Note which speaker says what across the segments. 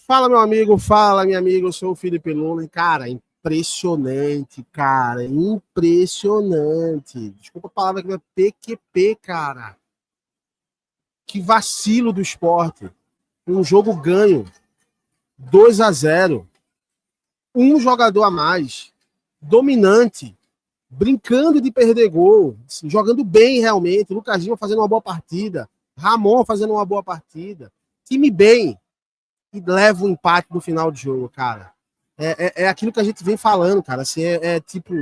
Speaker 1: Fala, meu amigo, fala, minha amiga, eu sou o Felipe Luna. E, cara, impressionante, cara, impressionante. Desculpa a palavra que é PQP, cara. Que vacilo do Sport. Um jogo ganho, 2-0, um jogador a mais, dominante, brincando de perder gol, assim, jogando bem realmente, Lucas Lima fazendo uma boa partida, Ramon fazendo uma boa partida, time bem, e leva o empate no final do jogo, cara. É aquilo que a gente vem falando, cara. Assim, tipo.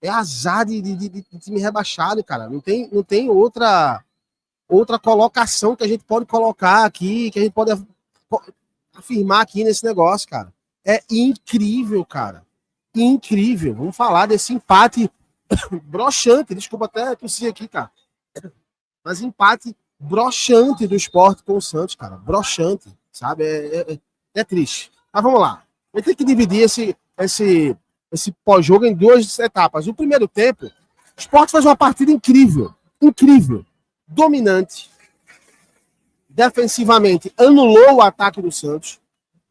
Speaker 1: É azar de time rebaixado, cara. Não tem outra colocação que a gente pode colocar aqui, que a gente pode afirmar aqui nesse negócio, cara. É incrível, cara. Incrível. Vamos falar desse empate broxante. Desculpa até tossir aqui, cara. Mas empate broxante do Sport com o Santos, cara. Broxante, sabe? É triste. Mas vamos lá. A gente tem que dividir esse pós-jogo em duas etapas. O primeiro tempo, o Sport faz uma partida incrível. Incrível. Dominante. Defensivamente, anulou o ataque do Santos.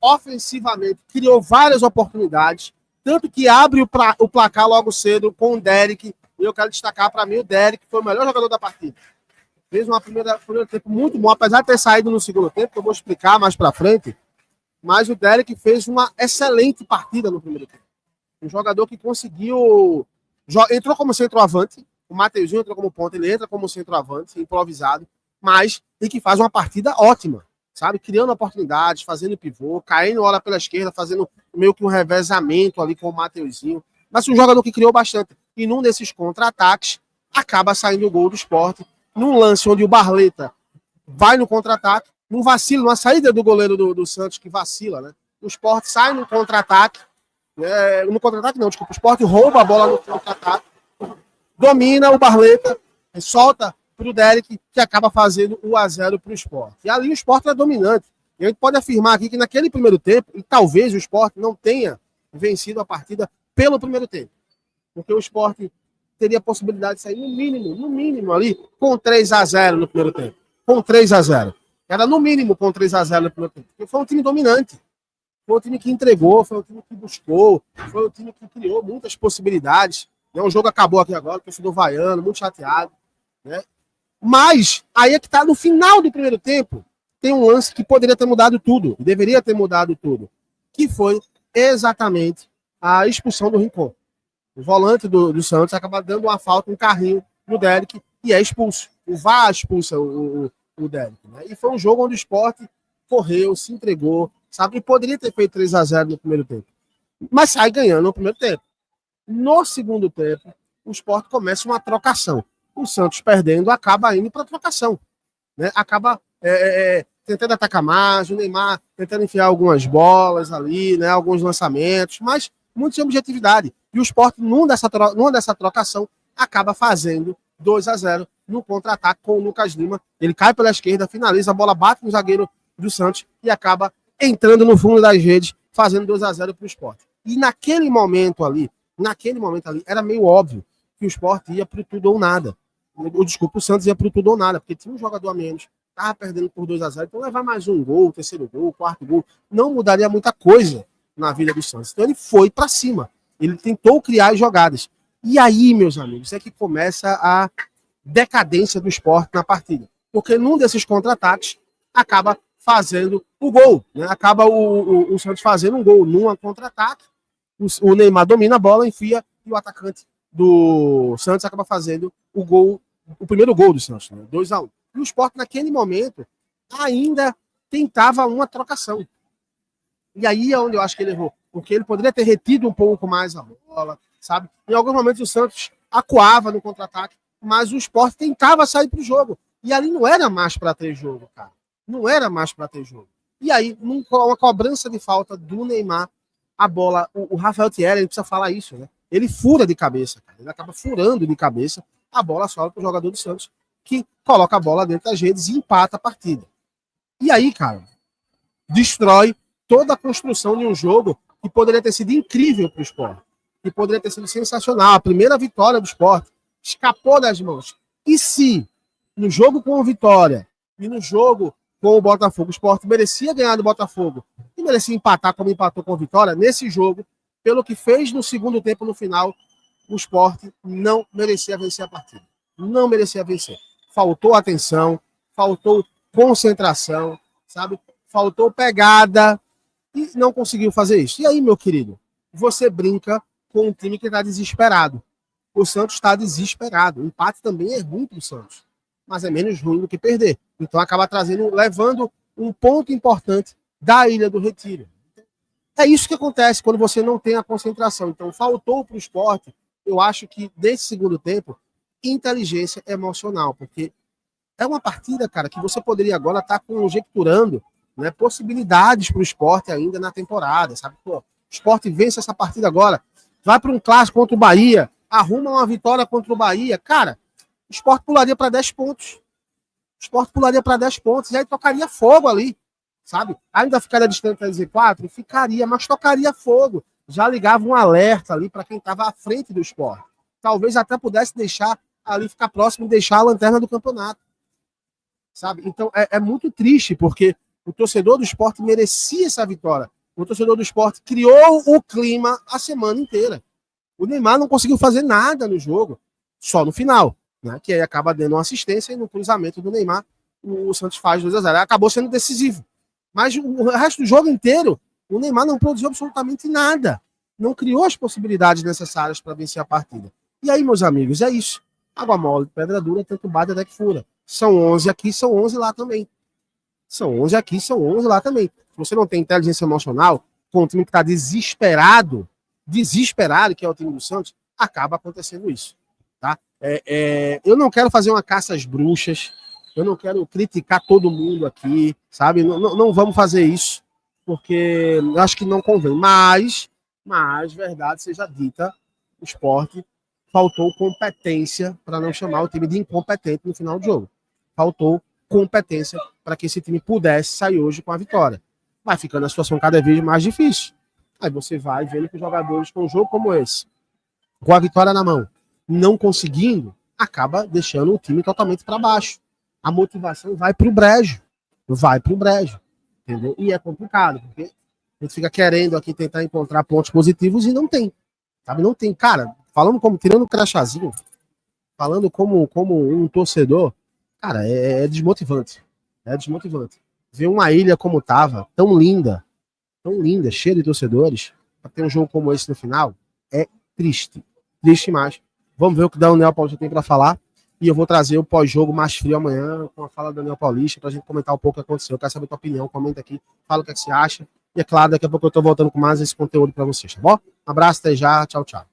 Speaker 1: Ofensivamente, criou várias oportunidades. Tanto que abre o placar logo cedo com o Derek. E eu quero destacar para mim o Derek, que foi o melhor jogador da partida. Fez uma primeiro tempo muito bom, apesar de ter saído no segundo tempo, que eu vou explicar mais para frente. Mas o Derek fez uma excelente partida no primeiro tempo. Um jogador que conseguiu. Entrou como centroavante. O Mateuzinho entrou como ponta, ele entra como centroavante, improvisado, mas e que faz uma partida ótima, sabe? Criando oportunidades, fazendo pivô, caindo hora pela esquerda, fazendo meio que um revezamento ali com o Mateuzinho. Mas um jogador que criou bastante. E num desses contra-ataques, acaba saindo o gol do Sport. Num lance onde o Barleta vai no contra-ataque, num vacilo, numa saída do goleiro do Santos, que vacila, né? O Sport sai no contra-ataque. No contra-ataque não, desculpa. O Sport rouba a bola no contra-ataque, domina o Barleta, solta pro Derek, que acaba fazendo o 1-0 pro Sport. E ali o Sport é dominante. E a gente pode afirmar aqui que naquele primeiro tempo, e talvez o Sport não tenha vencido a partida pelo primeiro tempo. Porque o Sport teria a possibilidade de sair no mínimo ali, com 3-0 no primeiro tempo. Com 3-0. Era no mínimo com 3-0 no primeiro tempo. Porque foi um time dominante. Foi um time que entregou, foi um time que buscou, foi um time que criou muitas possibilidades. O jogo acabou aqui agora, o torcedor vaiano, muito chateado. Né? Mas, aí é que tá no final do primeiro tempo, tem um lance que poderia ter mudado tudo, deveria ter mudado tudo, que foi exatamente a expulsão do Rincon. O volante do Santos acaba dando uma falta, um carrinho no Derek, e é expulso. O VAR expulsa o Derek. Né? E foi um jogo onde o Sport correu, se entregou, sabe? E poderia ter feito 3-0 no primeiro tempo. Mas sai ganhando no primeiro tempo. No segundo tempo, o Sport começa uma trocação. O Santos perdendo, acaba indo para a trocação. Né? Acaba tentando atacar mais, o Neymar tentando enfiar algumas bolas ali, né? Alguns lançamentos, mas muito sem objetividade. E o Sport, numa dessa trocação, acaba fazendo 2-0 no contra-ataque com o Lucas Lima. Ele cai pela esquerda, finaliza, a bola bate no zagueiro do Santos e acaba entrando no fundo das redes, fazendo 2-0 para o Sport. E naquele momento ali, era meio óbvio que o Sport ia para tudo ou nada. O Santos ia para tudo ou nada, porque tinha um jogador a menos, estava perdendo por 2-0, então levar mais um gol, terceiro gol, quarto gol, não mudaria muita coisa na vida do Santos. Então ele foi para cima. Ele tentou criar as jogadas. E aí, meus amigos, é que começa a decadência do Sport na partida. Porque num desses contra-ataques, acaba fazendo o gol. Né? Acaba o Santos fazendo um gol num contra-ataque. O Neymar domina a bola, enfia, e o atacante do Santos acaba fazendo o gol, o primeiro gol do Santos, né? 2-1. E o Sport, naquele momento, ainda tentava uma trocação. E aí é onde eu acho que ele errou. Porque ele poderia ter retido um pouco mais a bola, sabe? Em alguns momentos o Santos acuava no contra-ataque, mas o Sport tentava sair pro jogo. E ali não era mais para ter jogo, cara. Não era mais para ter jogo. E aí, uma cobrança de falta do Neymar, a bola, o Rafael Thierry, ele precisa falar isso, né? Ele fura de cabeça, cara. Ele acaba furando de cabeça, a bola sobra pro jogador do Santos, que coloca a bola dentro das redes e empata a partida. E aí, cara, destrói toda a construção de um jogo que poderia ter sido incrível para o Sport, que poderia ter sido sensacional. A primeira vitória do Sport escapou das mãos. E se no jogo com o Vitória e no jogo com o Botafogo, o Sport merecia ganhar do Botafogo que merecia empatar como empatou com a Vitória, nesse jogo, pelo que fez no segundo tempo, no final, o Sport não merecia vencer a partida. Não merecia vencer. Faltou atenção, faltou concentração, sabe? Faltou pegada e não conseguiu fazer isso. E aí, meu querido, você brinca com um time que está desesperado. O Santos está desesperado. O empate também é ruim para o Santos, mas é menos ruim do que perder. Então acaba levando um ponto importante da Ilha do Retiro. É isso que acontece quando você não tem a concentração. Então faltou para o Sport, eu acho que nesse segundo tempo, inteligência emocional, porque é uma partida, cara, que você poderia agora estar conjecturando, né, possibilidades para o Sport ainda na temporada, sabe? Pô, o Sport vence essa partida agora, vai para um clássico contra o Bahia, arruma uma vitória contra o Bahia, cara, o Sport pularia para 10 pontos. O Sport pularia para 10 pontos, e aí tocaria fogo ali, sabe? Ainda ficaria distante da Z4? Ficaria, mas tocaria fogo. Já ligava um alerta ali para quem estava à frente do Sport. Talvez até pudesse deixar ali, ficar próximo e deixar a lanterna do campeonato, sabe? Então é muito triste, porque o torcedor do Sport merecia essa vitória. O torcedor do Sport criou o clima a semana inteira. O Neymar não conseguiu fazer nada no jogo, só no final, né? Que aí acaba dando uma assistência e no cruzamento do Neymar o Santos faz 2-0. Acabou sendo decisivo. Mas o resto do jogo inteiro, o Neymar não produziu absolutamente nada. Não criou as possibilidades necessárias para vencer a partida. E aí, meus amigos, é isso. Água mole, pedra dura, tanto bate até que fura. São 11 aqui, são 11 lá também. São 11 aqui, são 11 lá também. Se você não tem inteligência emocional, com um time que está desesperado, que é o time do Santos, acaba acontecendo isso. Tá? Eu não quero fazer uma caça às bruxas, eu não quero criticar todo mundo aqui, sabe? Não vamos fazer isso, porque eu acho que não convém. Mas, verdade seja dita, o Sport faltou competência, para não chamar o time de incompetente no final do jogo. Faltou competência para que esse time pudesse sair hoje com a vitória. Vai ficando a situação cada vez mais difícil. Aí você vai vendo que os jogadores com um jogo como esse, com a vitória na mão, não conseguindo, acaba deixando o time totalmente para baixo. A motivação vai para o brejo. Entendeu? E é complicado, porque a gente fica querendo aqui tentar encontrar pontos positivos e não tem. Sabe? Não tem. Cara, tirando o crachazinho, falando como um torcedor, cara, é desmotivante. É desmotivante. Ver uma ilha como tava, tão linda, cheia de torcedores, para ter um jogo como esse no final, é triste. Triste mais. Vamos ver o que o Daniel Paulista tem para falar. E eu vou trazer o pós-jogo mais frio amanhã, com a fala do Daniel Paulista, para a gente comentar um pouco o que aconteceu. Eu quero saber a tua opinião, comenta aqui, fala o que você acha. E é claro, daqui a pouco eu tô voltando com mais esse conteúdo para vocês, tá bom? Um abraço, até já, tchau, tchau.